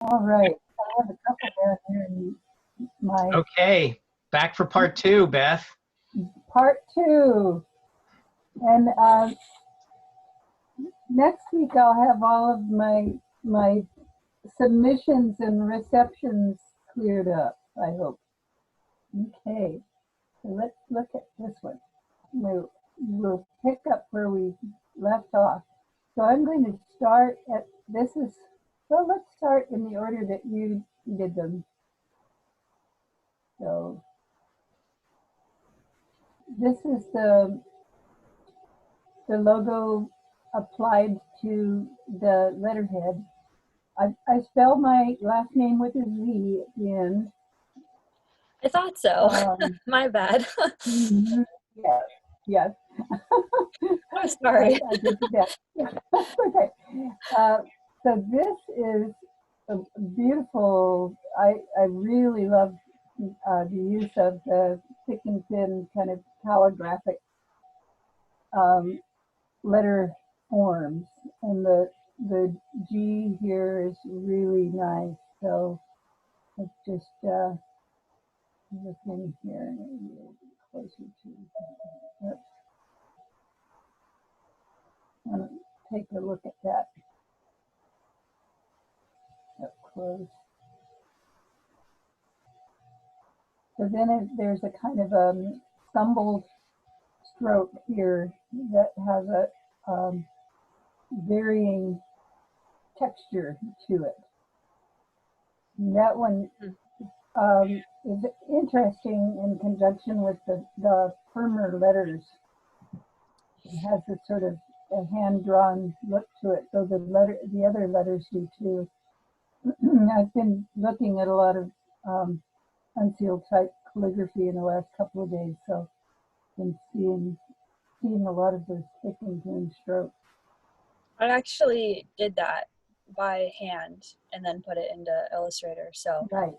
All right. I have a couple down here in my Okay, back for part two, Beth. part two. And next week I'll have all of my submissions and receptions cleared up, I hope. Okay. So let's look at this one. We'll pick up where we left off. So I'm going to start at, well, let's start in the order that you did them. So this is the logo applied to the letterhead. I spell my last name with a Z at the end. I thought so. My bad. Yes, yes. I'm sorry. I did that. Okay. So this is a beautiful, I really love the use of the thick and thin kind of calligraphic letter forms, and the G here is really nice. So let's just look in here and a little bit closer to. Let's take a look at that up close. So then there's a kind of stumbled stroke here that has a varying texture to it. And that one is interesting in conjunction with the firmer letters. It has this sort of a hand-drawn look to it, though the other letters do too. I've been looking at a lot of unsealed type calligraphy in the last couple of days, so I've been seeing a lot of those thick and thin strokes. I actually did that by hand and then put it into Illustrator, so right.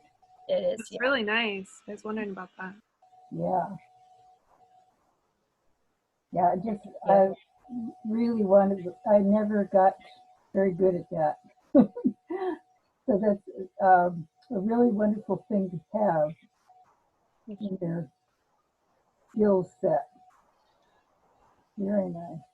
It is. It's really nice. I was wondering about that. Yeah. Yeah, I really wanted, I never got very good at that. So that's a really wonderful thing to have in your skill set. Very nice.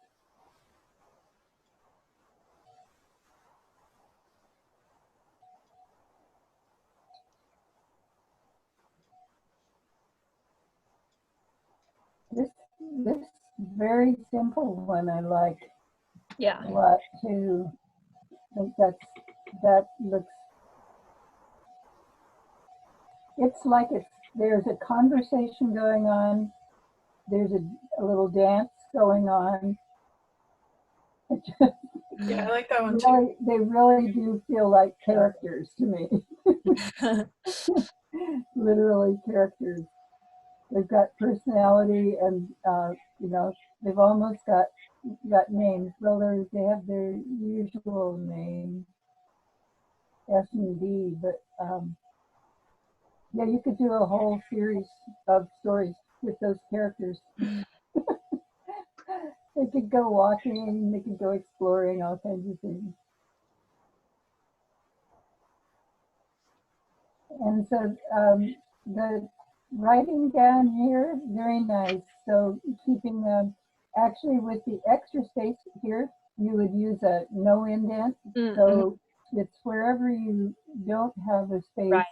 This very simple one I like a lot too. I think that looks, it's like there's a conversation going on, there's a little dance going on. Yeah, I like that one too. They really do feel like characters to me. Literally characters. They've got personality, and you know, they've almost got names. Well, they have their usual name, S and D, but yeah, you could do a whole series of stories with those characters. They could go walking, they could go exploring, all kinds of things. And so the writing down here, very nice. So keeping actually with the extra space here, you would use a no indent. So it's wherever you don't have a space. Right.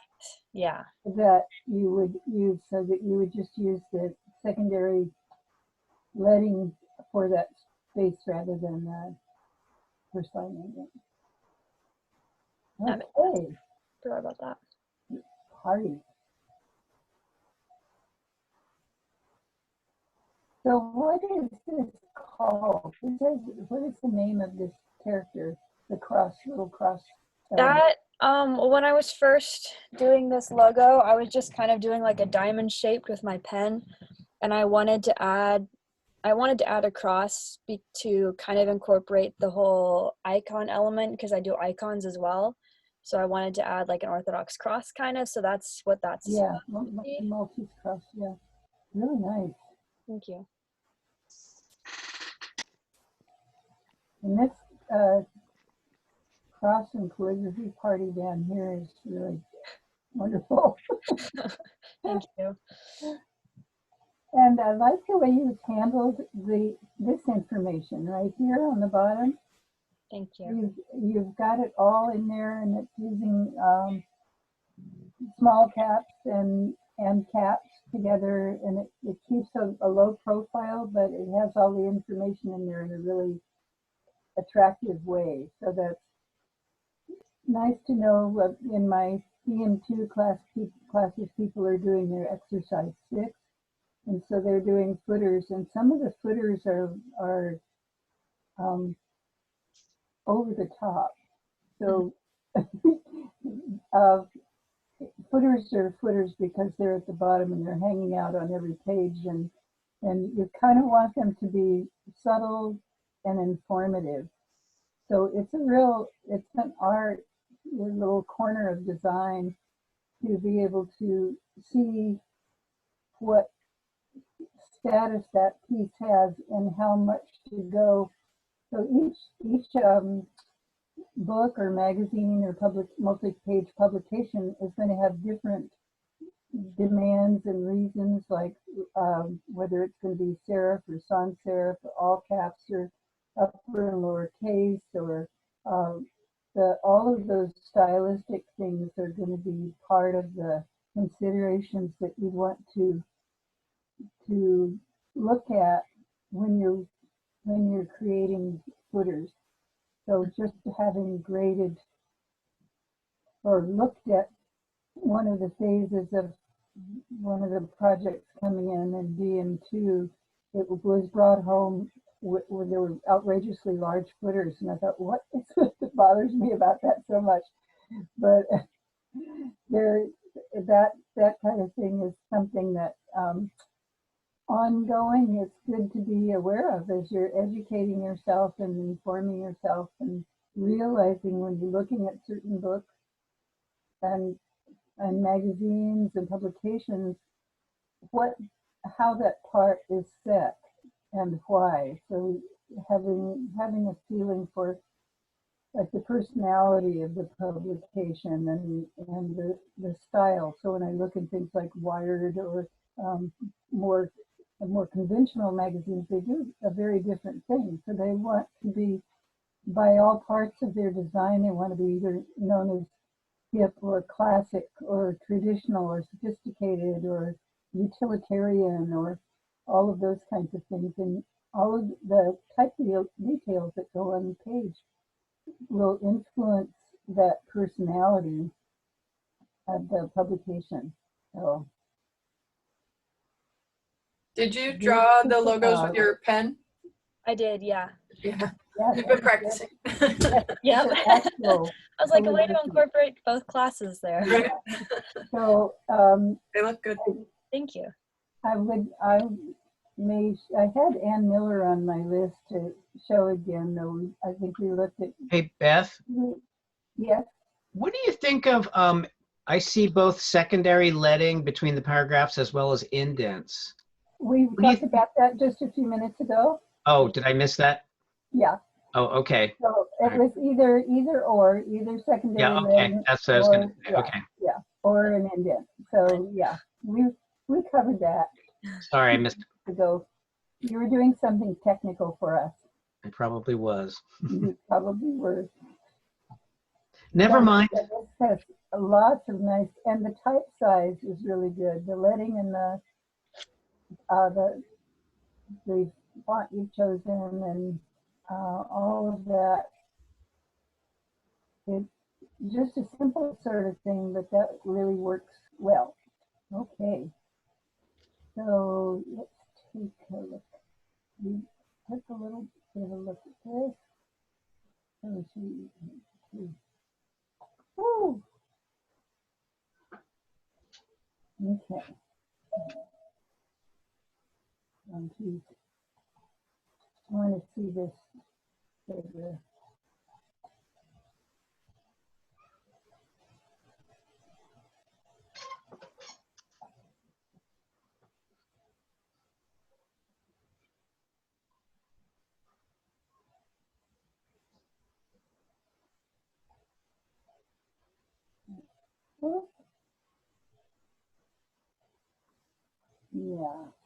Yeah. That you would use, so that you would just use the secondary leading for that space rather than first line indent. Okay. Forgot about that. Party. So what is this called? What is the name of this character? The little cross. That when I was first doing this logo, I was just kind of doing like a diamond shaped with my pen, and I wanted to add a cross to kind of incorporate the whole icon element, because I do icons as well. So I wanted to add like an Orthodox cross kind of. So that's what that's. Yeah, Maltese cross. Yeah, really nice. Thank you. cross and calligraphy party down here is really wonderful. Thank you. And I like the way you've handled this information right here on the bottom. Thank you. You've got it all in there, and it's using small caps and caps together, and it keeps a low profile, but it has all the information in there in a really attractive way. So that's nice to know. In my DM8 classes, people are doing their exercise 6, and so they're doing footers, and some of the footers are over the top. So footers are footers because they're at the bottom and they're hanging out on every page, and you kind of want them to be subtle and informative. So it's an art, a little corner of design to be able to see what status that piece has and how much to go. So each book or magazine or multi-page publication is going to have different demands and reasons, like whether it's going to be serif or sans serif, or all caps or upper and lower case, or all of those stylistic things are going to be part of the considerations that you want to look at when you're creating footers. So just having graded or looked at one of the phases of one of the projects coming in DM2, it was brought home where there were outrageously large footers, and I thought, what is it that bothers me about that so much? But that kind of thing is something that ongoing, it's good to be aware of as you're educating yourself and informing yourself, and realizing when you're looking at certain books and magazines and publications, how that part is set and why. So having a feeling for like the personality of the publication and the style. So when I look at things like Wired or more conventional magazines, they do a very different thing. So they want to be, by all parts of their design, they want to be either known as hip or classic or traditional or sophisticated or utilitarian or all of those kinds of things. And all of the type of details that go on the page will influence that personality of the publication. So Did you draw the logos with uh, your pen? I did, yeah. Yeah, yeah, you've been practicing. Yep. actual I was like a way to calligraphy. incorporate both classes there. Right. So They look good. Thank you. I had Ann Miller on my list to show again, though. I think we looked at, Hey, Beth, yes, what do you think of, I see both secondary leading between the paragraphs as well as indents. we What do you talked about that just a few minutes ago. Oh, did I miss that? Yeah, Oh, okay. so it Alright. was either secondary Yeah, okay. leading That's what I was going or, to say. yeah, Okay. yeah, or an indent. So yeah, we covered that Sorry, I missed it. ago. You were doing something technical for us. I probably was. You probably were. Never mind. This has lots of nice, and the type size is really good. The leading and the font you've chosen and all of that. It's just a simple sort of thing, but that really works well. Okay, so let's take a look. We took a little bit of a look at this. So woo. Okay. I want to see this figure.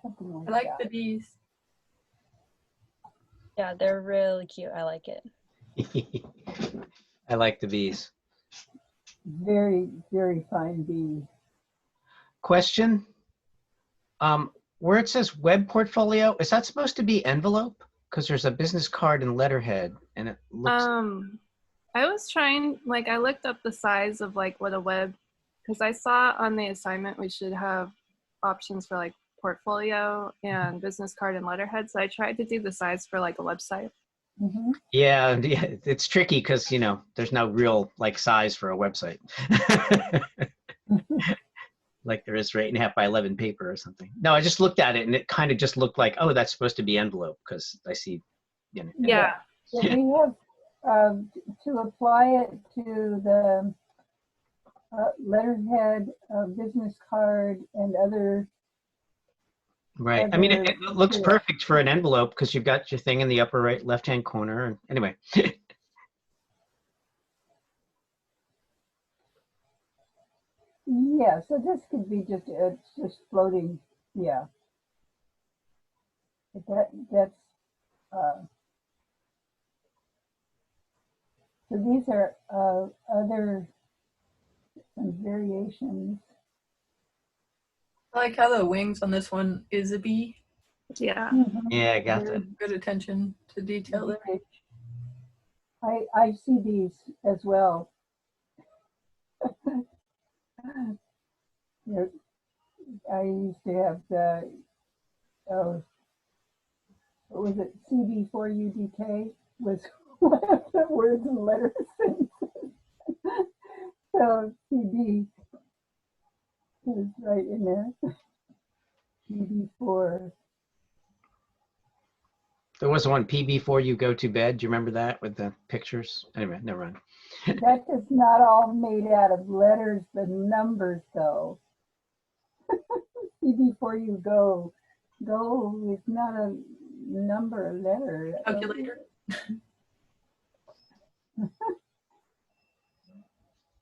something like I like that. the bees. Yeah, they're really cute. I like it. I like the bees. Very, very fine bee. Question. Where it says web portfolio, is that supposed to be envelope? Because there's a business card and letterhead, and it looks. I was trying, like, I looked up the size of like what a web, because I saw on the assignment we should have options for like portfolio and business card and letterhead. So I tried to do the size for like a website. Mhm. Yeah, it's tricky because there's no real like size for a website, like there is for 8.5 by 11 paper or something. No, I just looked at it and it kind of just looked like, oh, that's supposed to be envelope because I see, Yeah. So we have to apply it to the letterhead, business card, and other. Right. I mean, it other looks material. perfect for an envelope because you've got your thing in the upper right left-hand corner. And anyway, Yeah, so this could be just floating. Yeah, but that's so these are other some variations. I like how the wings on this one is a bee. Yeah. yeah, I got Very that. Good attention to detail there. big. I see these as well. You know, I used to have the what was it, CB4UDK was one of the words and letters. So CB is right in there. CB4. There was one P before you go to bed. Do you remember that with the pictures? Anyway, never mind. That is not all made out of letters, the numbers though. See before you go. Go is not a number, a letter. Calculator.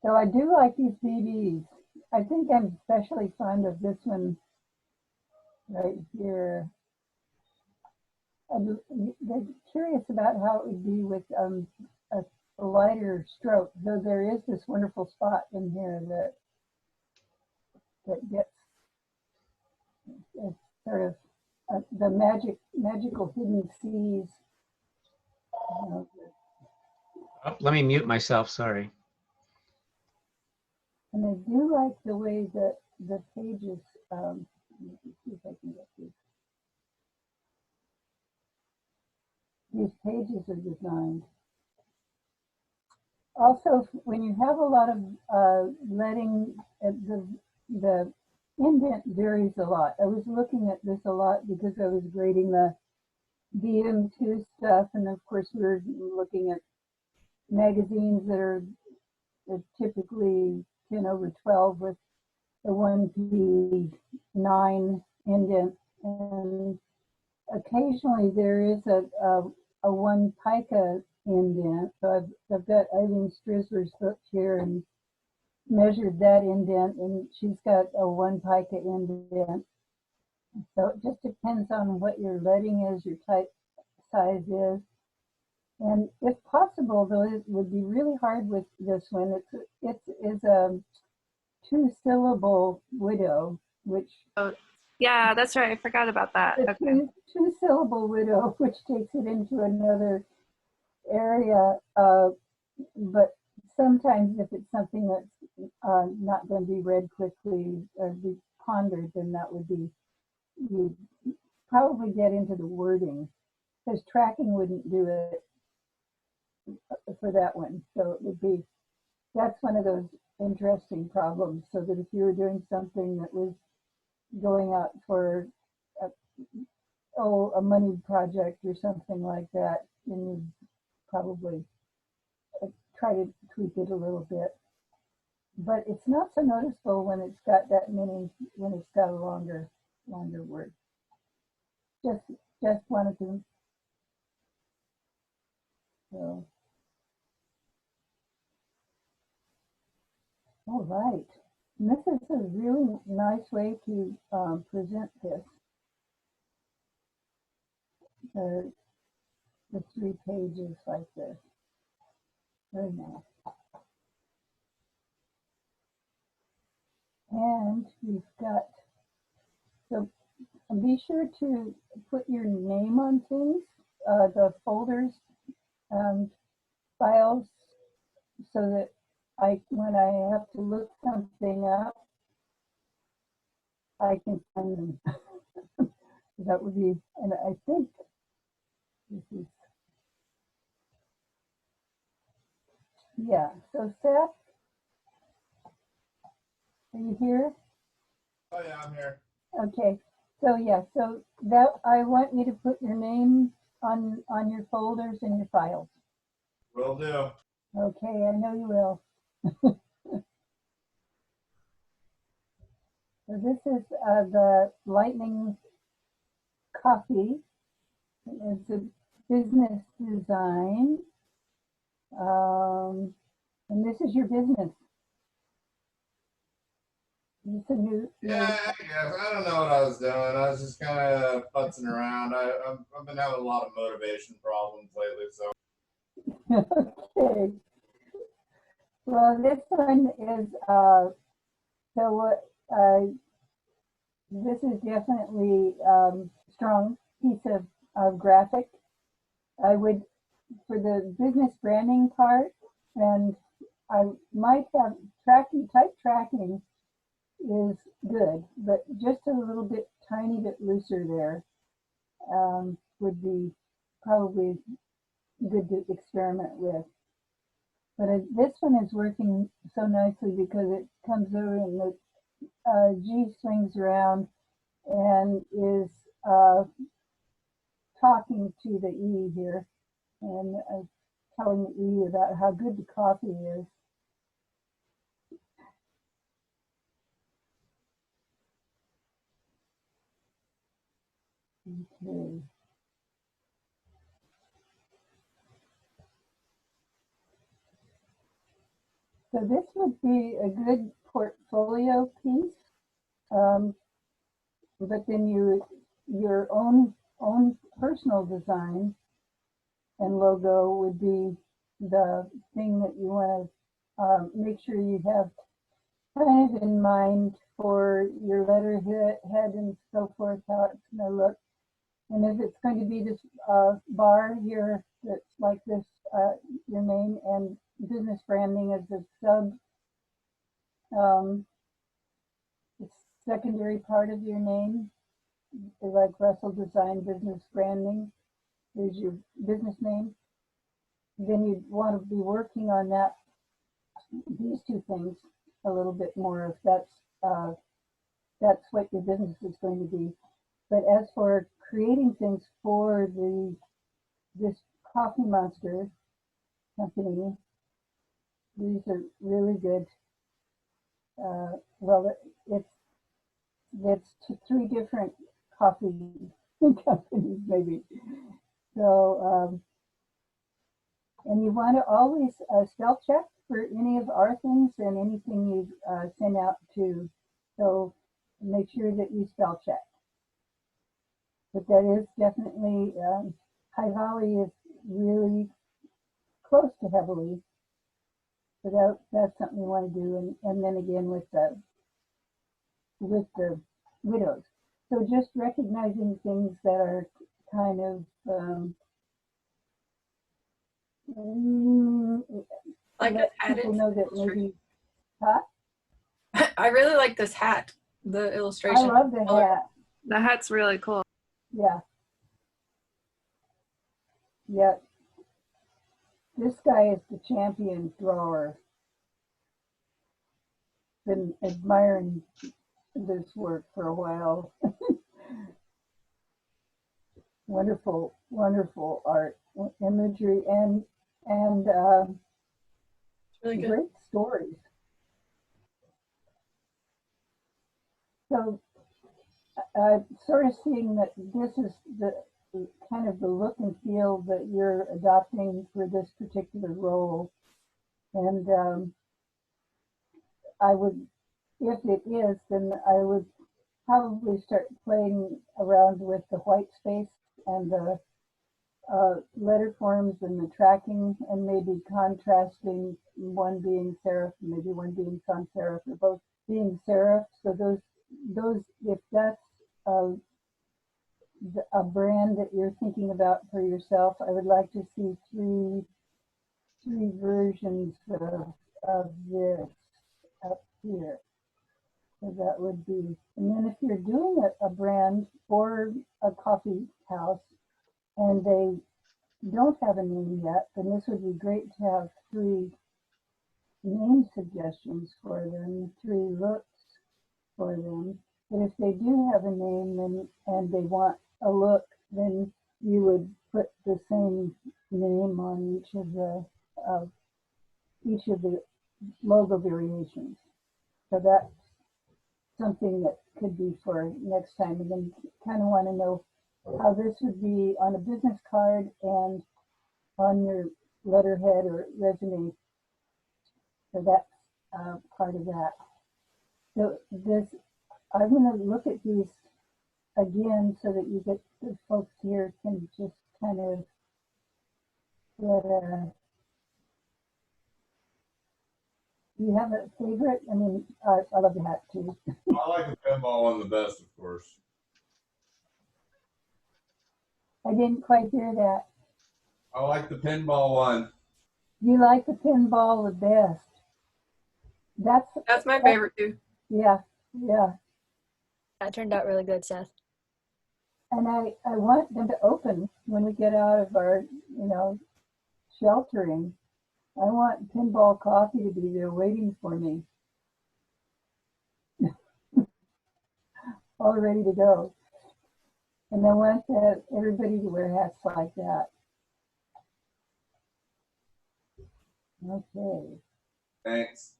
So I do like these BBs. I think I'm especially fond of this one right here. I'm curious about how it would be with a lighter stroke, though there is this wonderful spot in here that gets it's sort of the magical hidden seas. Oh, let me mute myself. Sorry. And I do like the way that the pages, let me see if I can get these. These pages are designed. Also, when you have a lot of letting, the indent varies a lot. I was looking at this a lot because I was grading the DM2 stuff, and of course we were looking at magazines that are typically 10/12 with the 1p9 indent, and occasionally there is a 1 pica indent. So I've got Eileen Strisler's book here and measured that indent, and she's got a 1 pica indent. So it just depends on what your letting is, your type size is. And if possible, though, it would be really hard with this one. It is a 2-syllable widow, which Yeah, that's right. I forgot about that. a Okay. two-syllable widow, which takes it into another area. But sometimes, if it's something that's not going to be read quickly or be pondered, then that would be you probably get into the wording, because tracking wouldn't do it for that one. So it would be, that's one of those interesting problems. So that if you were doing something that was going out for a money project or something like that, then you'd probably try to tweak it a little bit. But it's not so noticeable when it's got that many, when it's got a longer word. Just wanted to. So, all right. And this is a really nice way to present this. the, the 3 pages like this. Very nice. And we've got, so be sure to put your name on things, the folders and files, so that when I have to look something up, I can find them. That would be, and I think this is, yeah. So Seth, are you here? Oh yeah, I'm here. Okay. So yeah, so that I want you to put your name on your folders and your files. Will do. Okay, I know you will. So this is the Lightning Coffee. It's a business design. And this is your business. It's a new. Yeah, I guess. I don't know what I was doing. I was just kind of putzing around. I've been having a lot of motivation problems lately, so. Okay. Well, this one is, this is definitely strong piece of graphic. I would, for the business branding part, and I might have type tracking is good, but just a little bit, tiny bit looser there would be probably good to experiment with. But this one is working so nicely because it comes over and the G swings around and is talking to the E here and telling the E about how good the coffee is. Okay. So this would be a good portfolio piece, but then your own personal design and logo would be the thing that you want to make sure you have kind of in mind for your letterhead and so forth, how it's going to look. And if it's going to be this bar here that's like this, your name and business branding as a sub, the secondary part of your name, like Russell Design Business Branding is your business name, then you'd want to be working on that, these two things a little bit more if that's what your business is going to be. But as for creating things for this Coffee Monster company, these are really good. Well, it's 3 different coffee companies maybe. So, and you want to always spell check for any of our things and anything you send out to. So make sure that you spell check. But that is definitely, High Valley is really close to heavily. So that's something you want to do. And then again with the widows. So just recognizing things that are kind of, Like let a hat people know that maybe, I really like this hat, the I illustration. love the hat. The hat's really cool. Yeah. Yeah. This guy is the champion drawer. Been admiring this work for a while. Wonderful, wonderful art, imagery, and It's really good. great stories. So, sort of seeing that this is the kind of the look and feel that you're adopting for this particular role, and I would, if it is, then I would probably start playing around with the white space and the letter forms and the tracking, and maybe contrasting one being serif, maybe one being sans serif, or both being serif. So those, if that's a brand that you're thinking about for yourself, I would like to see three versions of this up here. So that would be, and then if you're doing a brand or a coffee house and they don't have a name yet, then this would be great to have three name suggestions for them, three looks for them. But if they do have a name and they want a look, then you would put the same name on each of the logo variations. So that's something that could be for next time. And then kind of want to know how this would be on a business card and on your letterhead or resume. So that's part of that. So this, I'm going to look at these again so that you get the folks here can just kind of get a. Do you have a favorite? I mean, I love the hat too. I like the pinball one the best, of course. I didn't quite hear that. I like the pinball one. You like the pinball the best. That's my favorite too. Yeah. That turned out really good, Seth. And I want them to open when we get out of our, sheltering. I want pinball coffee to be there waiting for me. All ready to go. And I want everybody to wear hats like that. Okay. Thanks.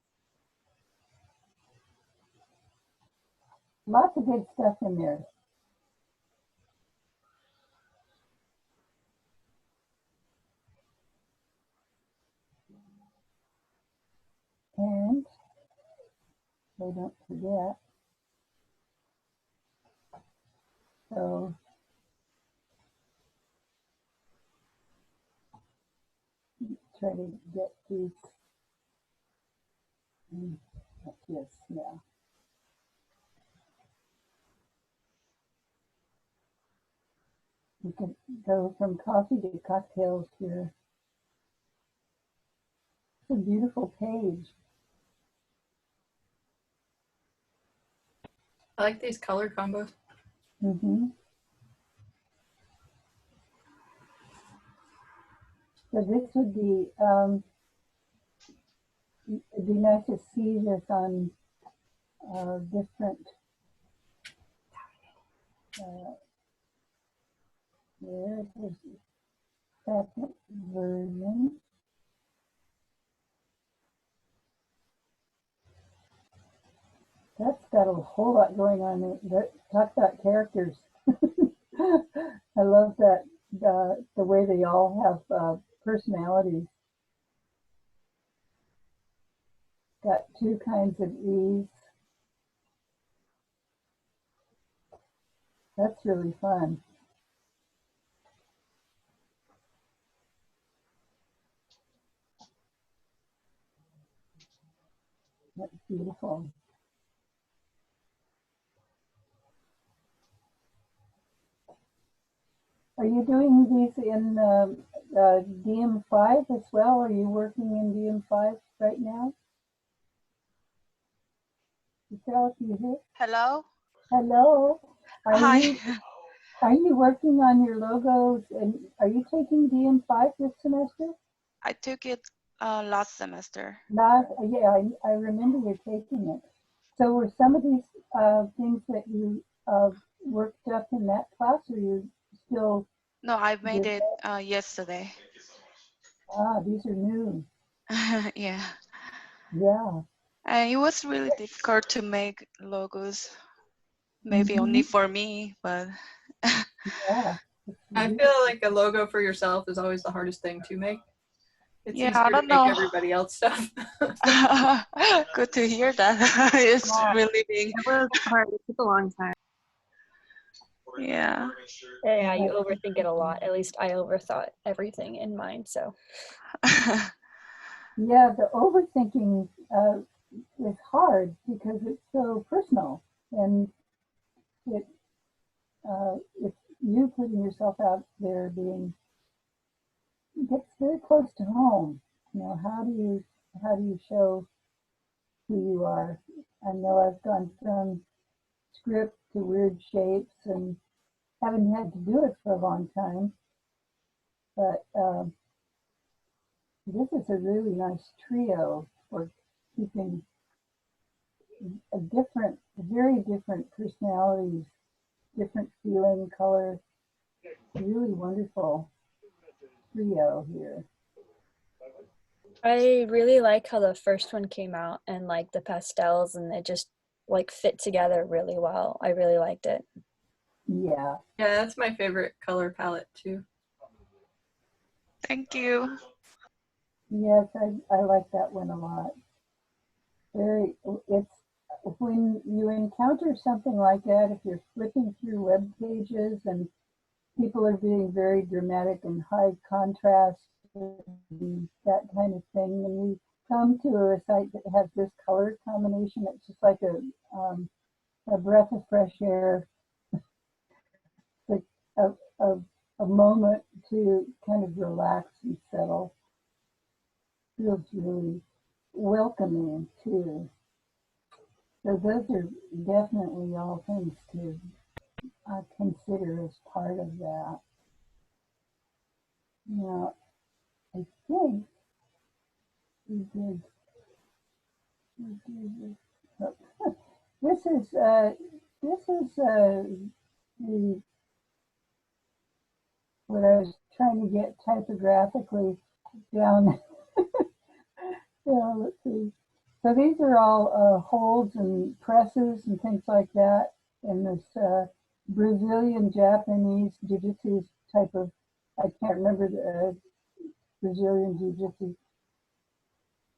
Lots of good stuff in there. And so don't forget. So try to get these. Like this, yeah. You can go from coffee to cocktails here. It's a beautiful page. I like these color combos. Mm-hmm. So this would be, it'd be nice to see this on different, there's the second version. That's got a whole lot going on there. Talk about characters. I love that, the way they all have personalities. Got two kinds of E's. That's really fun. That's beautiful. Are you doing these in DM5 as well? Are you working in DM5 right now? Michelle, can you hear? Hello. Hello. Hi. Are you working on your logos, and are you taking DM5 this semester? I took it last semester. Yeah, I remember you taking it. So were some of these things that you worked up in that class, or you still? No, I made it yesterday. Ah, these are new. Yeah. Yeah. And it was really difficult to make logos. Maybe only for me, but. Yeah. I feel like a logo for yourself is always the hardest thing to make. It's Yeah, easier I don't to make know. everybody else stuff. Good to hear that. It's really big. It was hard. It took a long time. Yeah. Yeah, you overthink it a lot. At least I overthought everything in mine. So Yeah, the overthinking is hard because it's so personal, and it it's you putting yourself out there being gets very close to home. You know, how do you show who you are? I know I've gone from script to weird shapes and haven't had to do it for a long time, but this is a really nice trio for keeping a different, very different personalities, different feeling, color, really wonderful trio here. I really like how the first one came out and like the pastels and it just like fit together really well. I really liked it. Yeah. Yeah, that's my favorite color palette too. Thank you. Yes, I like that one a lot. It's when you encounter something like that, if you're flipping through web pages and people are being very dramatic and high contrast and that kind of thing, and you come to a site that has this color combination, it's just like a breath of fresh air, like a, a, a moment to kind of relax and settle. Feels really welcoming too. So those are definitely all things to consider as part of that. Now, I think we did this is the what I was trying to get typographically down. Yeah, let's see. So these are all holds and presses and things like that in this Brazilian Japanese jiu-jitsu type of, I can't remember the Brazilian jiu-jitsu,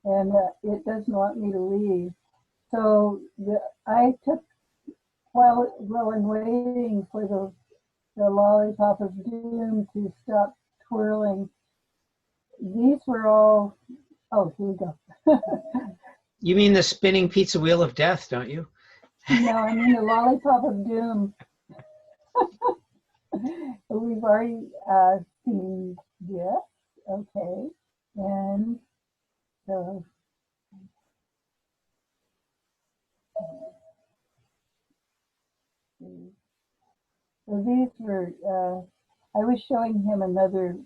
and it doesn't want me to leave. So I took, while I'm waiting for the lollipop of doom to stop twirling, these were all, oh, here we go. You mean the spinning pizza wheel of death, don't you? No, I mean the lollipop of doom. We've already seen this. Okay. And so, so these were, I was showing him another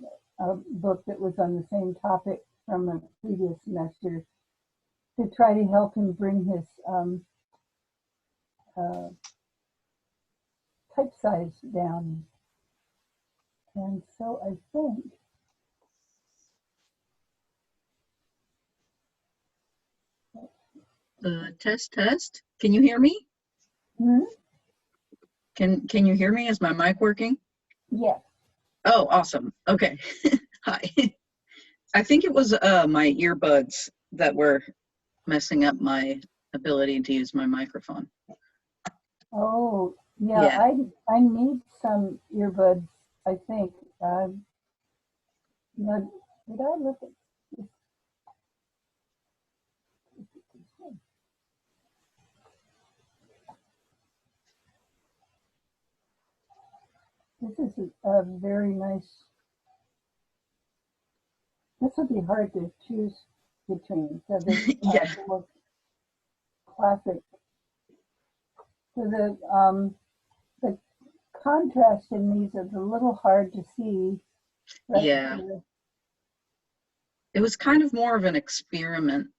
book that was on the same topic from a previous semester to try to help him bring his uh, type size down. And so I think, Test. Can you hear me? hmm? Can you hear me? Is my mic working? Yes. Oh, awesome. Okay. Hi. I think it was my earbuds that were messing up my ability to use my microphone. Oh, yeah, Yeah. I need some earbuds, I think. No, did I look at this? This is a very nice, this would be hard to choose between. So this Yeah. more classic. So the contrast in these is a little hard to see. Right Yeah. here. It was kind of more of an experiment.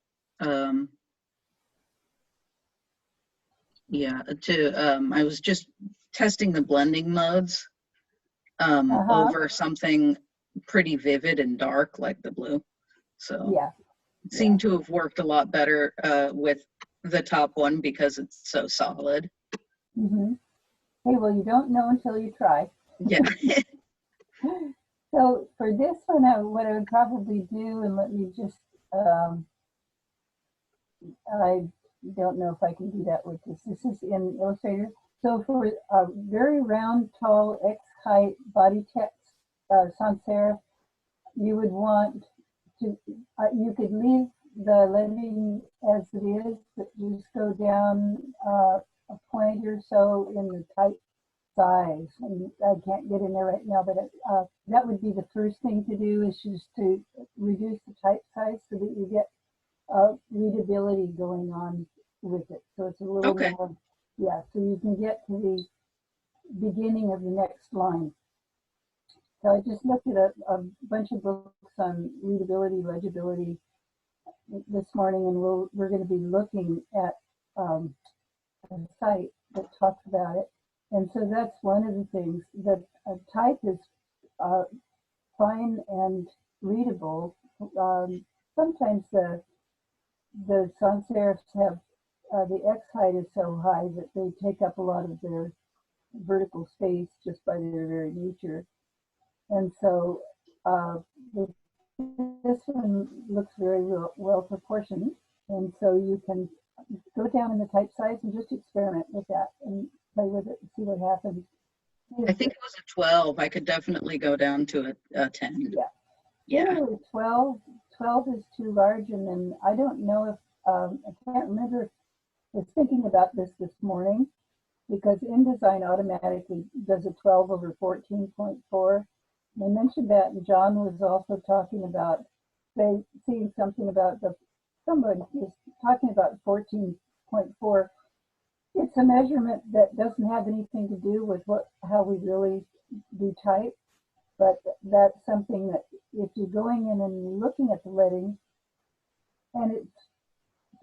Yeah, I was just testing the blending modes over something pretty vivid and dark like the blue. So Yeah, it seemed to have worked a lot better with the top one because it's so solid. Mm-hmm. Hey, well, you don't know until you try. Yeah. So for this one, what I would probably do, and let me just, I don't know if I can do that with this. This is in Illustrator. So for a very round, tall, X height body text sans serif, you would want to, you could leave the lettering as it is, but just go down a point or so in the type size. And I can't get in there right now, but that would be the first thing to do, is just to reduce the type size so that you get readability going on with it. So it's a little Okay. more, yeah, so you can get to the beginning of the next line. So I just looked at a bunch of books on readability, legibility this morning, and we're going to be looking at a site that talks about it. And so that's one of the things, that type is fine and readable. Sometimes the sans serifs have the X height is so high that they take up a lot of their vertical space just by their very nature. And so this one looks very well proportioned. And so you can go down in the type size and just experiment with that and play with it and see what happens. I think it was a 12. I could definitely go down to a 10. Yeah. Yeah. Generally 12 is too large. And then I don't know if, I can't remember if I was thinking about this morning, because InDesign automatically does a 12 over 14.4. I mentioned that, and John was also talking about seeing something about somebody was talking about 14.4. It's a measurement that doesn't have anything to do with how we really do type, but that's something that if you're going in and looking at the lettering, and it's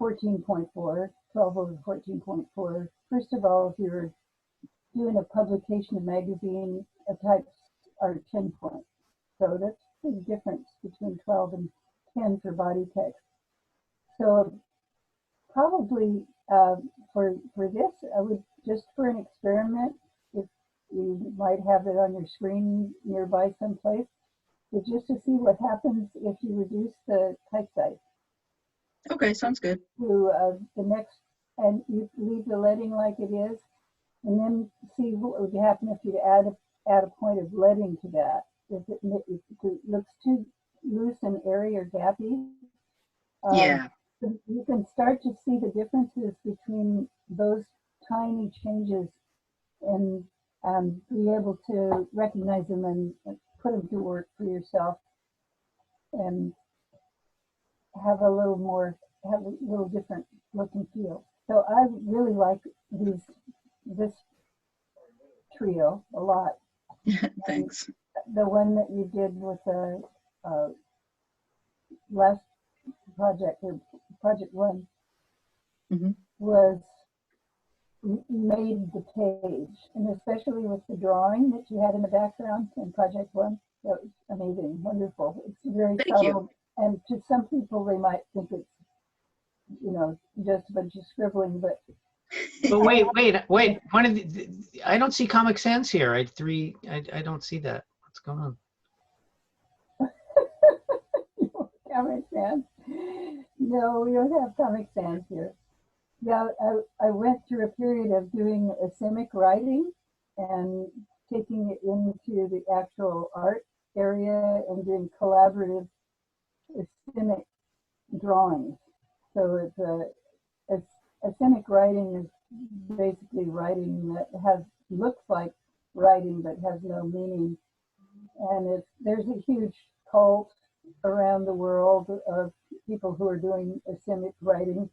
14.4, 12 over 14.4. First of all, if you're doing a publication, a magazine, types are 10 points. So that's a big difference between 12 and 10 for body text. So probably for this, I would just for an experiment, if you might have it on your screen nearby someplace, but just to see what happens if you reduce the type size. Okay, sounds good. To the next, and you leave the leading like it is, and then see what would happen if you add a point of leading to that. If it looks too loose and airy or gappy, Yeah. you can start to see the differences between those tiny changes and be able to recognize them and put them to work for yourself and have a little different look and feel. So I really like this trio a lot. Thanks. The one that you did with the last project, or project one, was made the page, and especially with the drawing that you had in the background in project one, that was amazing, wonderful. It's very Thank subtle, you. and to some people they might think it's just a bunch of scribbling, but wait. One of I don't see Comic Sans here. I don't see that. What's going on? Comic Sans? No, we don't have Comic Sans here. Yeah, I went through a period of doing asemic writing and taking it into the actual art area and doing collaborative asemic drawings. So it's asemic writing is basically writing that looks like writing but has no meaning. And there's a huge cult around the world of people who are doing asemic writing,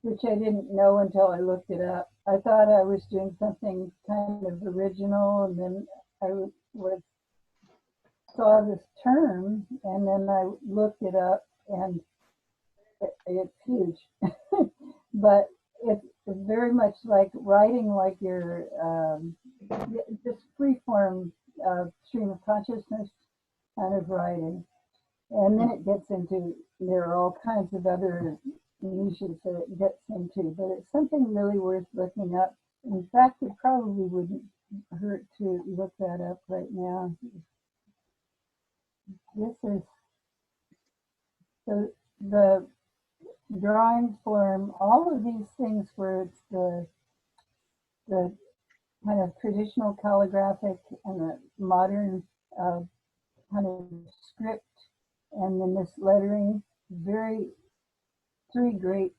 which I didn't know until I looked it up. I thought I was doing something kind of original, and then I saw this term, and then I looked it up, and it's huge. But it's very much like writing, like you're just free-form stream of consciousness kind of writing. And then it gets into, there are all kinds of other niches that it gets into, but it's something really worth looking up. In fact, it probably wouldn't hurt to look that up right now. This is the drawing form, all of these things where it's the kind of traditional calligraphic and the modern kind of script, and then this lettering. Three great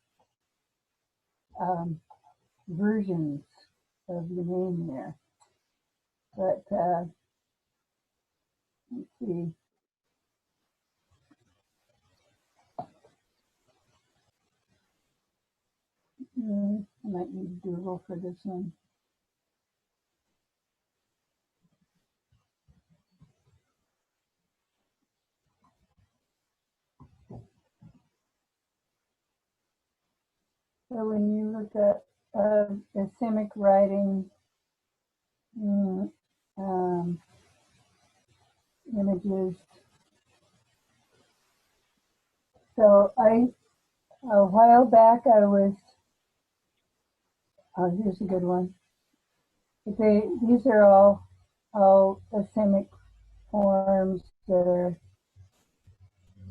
versions of your name there. But let's see. I might need Google for this one. So when you look at Islamic writing images, so a while back I was, oh, here's a good one. These are all Islamic forms that are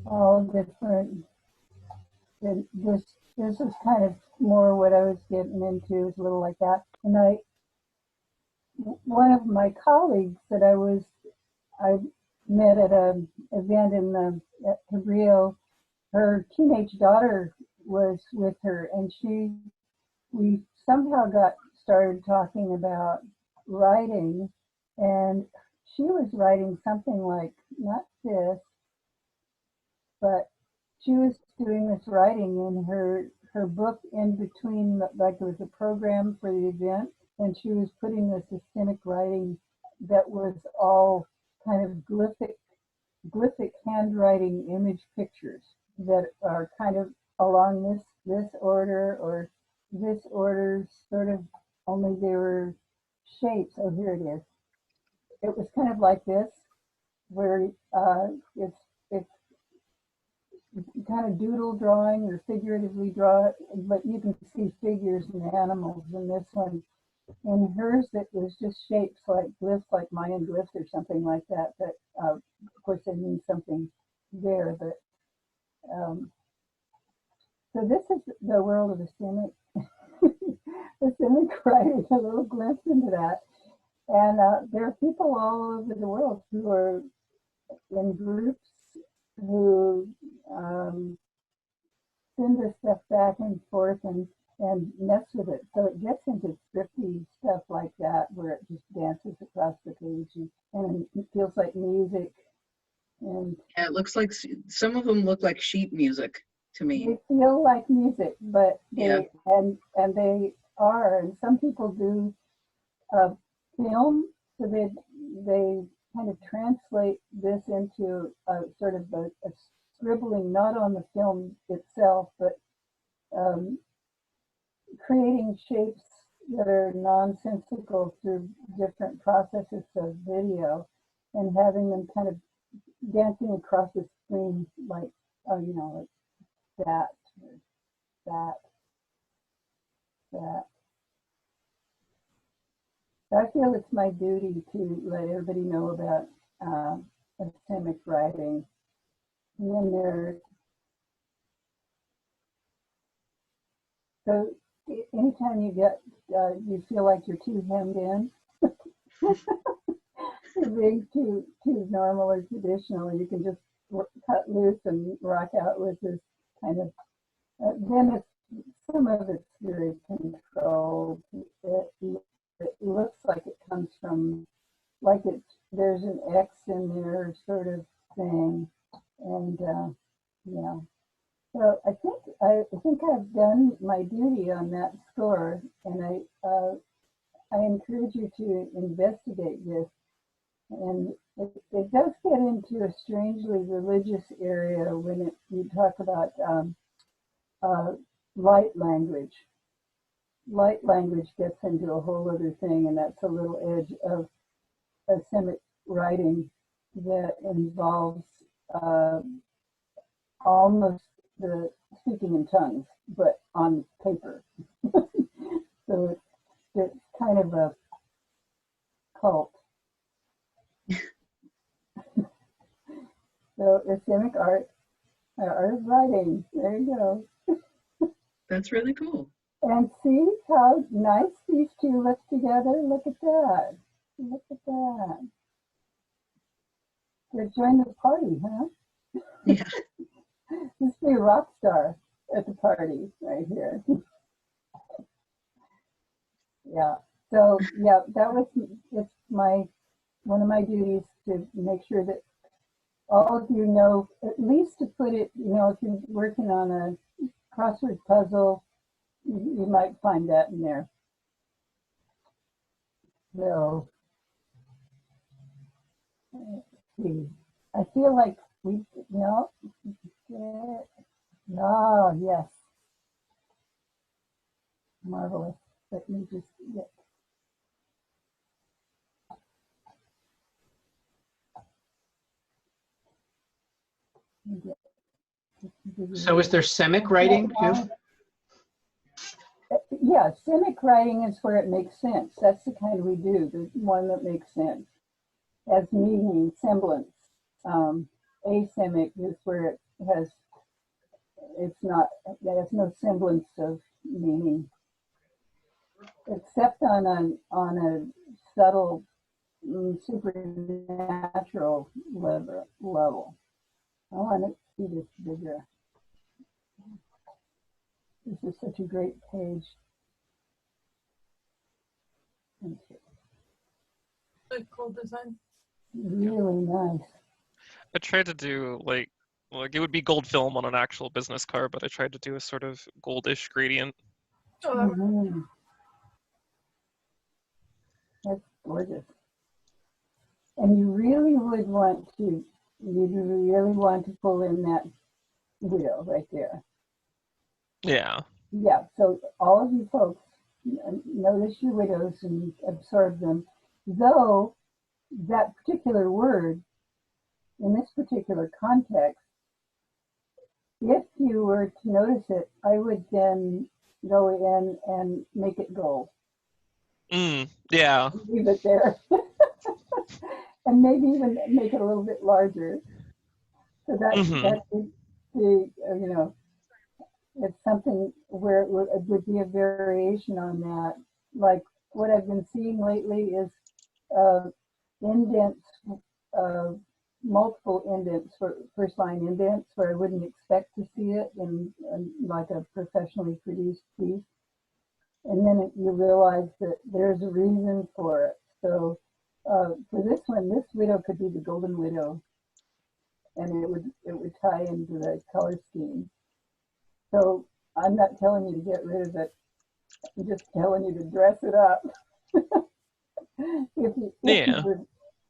all different. This is kind of more what I was getting into, is a little like that. And one of my colleagues that I met at an event at Cabrillo, her teenage daughter was with her, and we somehow got started talking about writing, and she was writing something like, not this, but she was doing this writing in her book in between, like it was a program for the event, and she was putting this systemic writing that was all kind of glyphic handwriting image pictures that are kind of along this order or this order, sort of, only they were shapes. Oh, here it is. It was kind of like this, where it's kind of doodle drawing or figuratively draw it, but you can see figures and animals in this one. In hers, it was just shapes like glyphs, like Mayan glyphs or something like that. But of course, they mean something there. But so this is the world of Islamic writing, a little glimpse into that. And there are people all over the world who are in groups who send this stuff back and forth and mess with it. So it gets into scripty stuff like that, where it just dances across the page and it feels like music. And Yeah, it looks like some of them look like sheet music to me. they feel like music, but Yeah. and they are. And some people do film, so they kind of translate this into a sort of a scribbling, not on the film itself, but creating shapes that are nonsensical through different processes of video, and having them kind of dancing across the screen like, like that, that, that. So I feel it's my duty to let everybody know about Islamic writing. When so anytime you feel like you're too hemmed in, you're being too normal or traditional, you can just cut loose and rock out with this kind of. Then some of it's very controlled. It looks like it comes from, like there's an X in there sort of thing, and yeah. So I think I've done my duty on that score, and I encourage you to investigate this. And it does get into a strangely religious area when you talk about light language. Light language gets into a whole other thing, and that's a little edge of Semitic writing that involves almost the speaking in tongues, but on paper. So it's kind of a cult. So Islamic art of writing. There you go. That's really cool. And see how nice these two lips together. Look at that. Look at that. They're joining the party, huh? Yeah. This be a rock star at the party right here. Yeah. So yeah, it's one of my duties to make sure that all of you know, at least to put it, if you're working on a crossword puzzle, you might find that in there. So, let's see. I feel like yes. Marvelous. Let me just get. So is there semic writing too? Yeah, semic writing is where it makes sense. That's the kind we do, the one that makes sense. Has meaning, semblance. Asemic is where it has no semblance of meaning, except on a subtle, supernatural level. I want to see this bigger. This is such a great page. Okay. Good, cool design. Really nice. I tried to do like it would be gold film on an actual business card, but I tried to do a sort of goldish gradient. Mhm. That's gorgeous. And you really want to pull in that widow right there. Yeah. Yeah, so all of you folks, notice your widows and absorb them. Though that particular word, in this particular context, if you were to notice it, I would then go in and make it gold. Yeah. Leave it there. And maybe even make it a little bit larger. So that it's something where it would be a variation on that. Like what I've been seeing lately is indents, multiple indents, for first line indents, where I wouldn't expect to see it in like a professionally produced piece. And then you realize that there's a reason for it. So for this one, this widow could be the golden widow, and it would tie into the color scheme. So I'm not telling you to get rid of it. I'm just telling you to dress it up.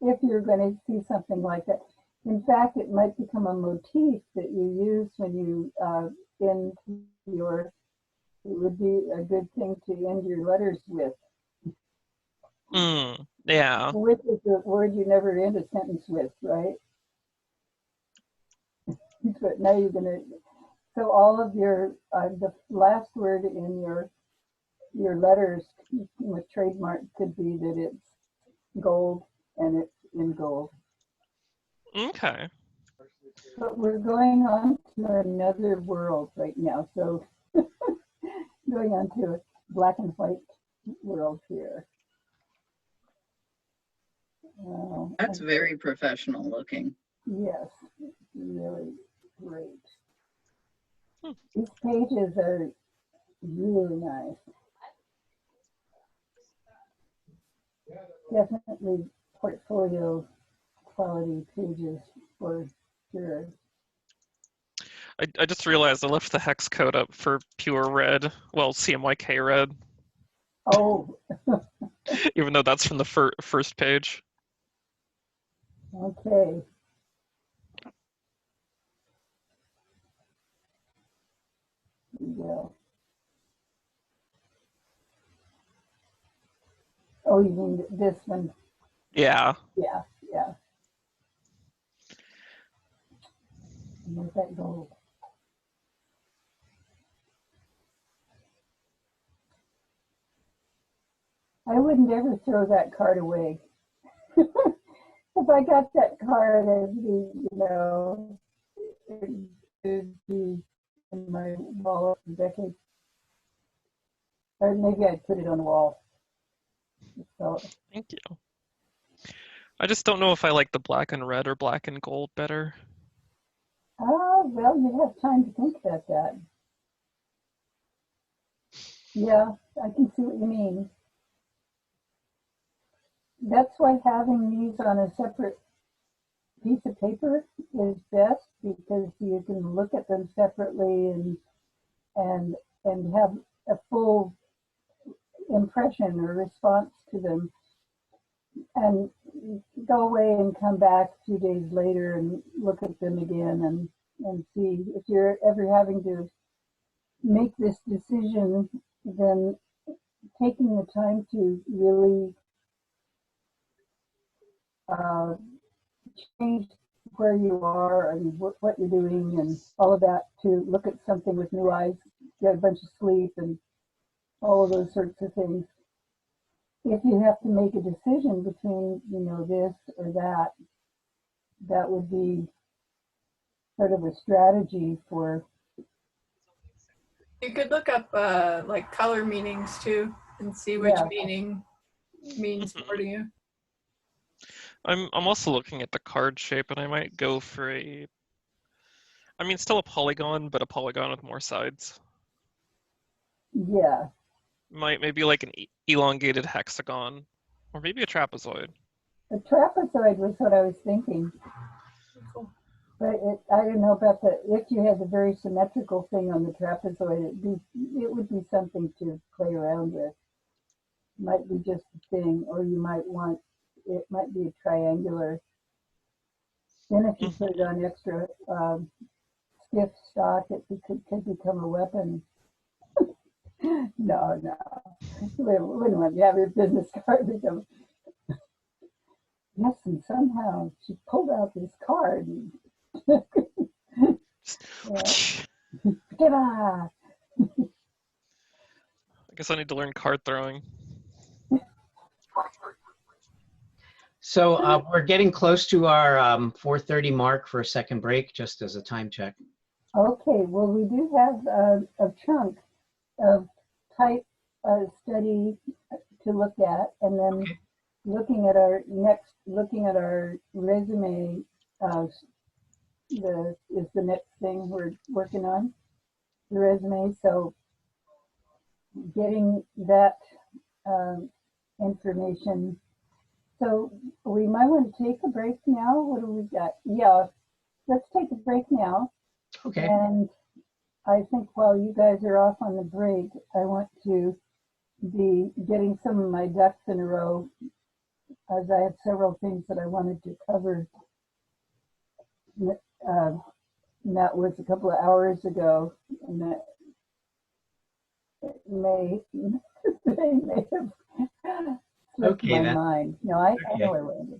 if you're going to see something like that. In fact, it might become a motif that you use when you end your. It would be a good thing to end your letters with. Yeah. With is a word you never end a sentence with, right? But now you're going to. So all of your the last word in your letters with trademark could be that it's gold and it's in gold. Okay. But we're going on to another world right now. So going on to a black and white world here. That's very professional looking. Yes, really great. These pages are really nice. Definitely portfolio quality pages for sure. I just realized I left the hex code up for pure red. Well, CMYK red. Oh. Even though that's from the first page. Okay. Yeah. Oh, you mean this one? Yeah. Yeah, yeah. Where's that gold? I wouldn't ever throw that card away. If I got that card, it'd be, it'd be in my wall for decades. Or maybe I'd put it on the wall. So, Thank you. I just don't know if I like the black and red or black and gold better. well, you have time to think about that. Yeah, I can see what you mean. That's why having these on a separate piece of paper is best, because you can look at them separately and and have a full impression or response to them, and go away and come back 2 days later and look at them again and see if you're ever having to make this decision, then taking the time to really uh, change where you are and what you're doing and all of that, to look at something with new eyes, get a bunch of sleep and all of those sorts of things. If you have to make a decision between, this or that, that would be sort of a strategy for. You could look up like color meanings too and see which meaning means more to you. I'm also looking at the card shape, and I might go for still a polygon, but a polygon with more sides. Yeah. Maybe like an elongated hexagon, or maybe a trapezoid. A trapezoid was what I was thinking. Cool. But I don't know about if you had the very symmetrical thing on the trapezoid, it would be something to play around with. Might be just a thing, or it might be a triangular. Then if you put it on extra stiff stock, it could become a weapon. No. We wouldn't want to have your business card become. Yes, and somehow she pulled out this card. And Ta-da! I guess I need to learn card throwing. So we're getting close to our 4:30 mark for a second break, just as a time check. Okay, well, we do have a chunk of type study to look at, and then looking at our resume is the next thing we're working on, the resume. So getting that information. So we might want to take a break now. What do we got? Yeah, let's take a break now. Okay. And I think while you guys are off on the break, I want to be getting some of my ducks in a row, as I have several things that I wanted to cover. That was a couple of hours ago, and that may have slipped my mind. No, I know I will.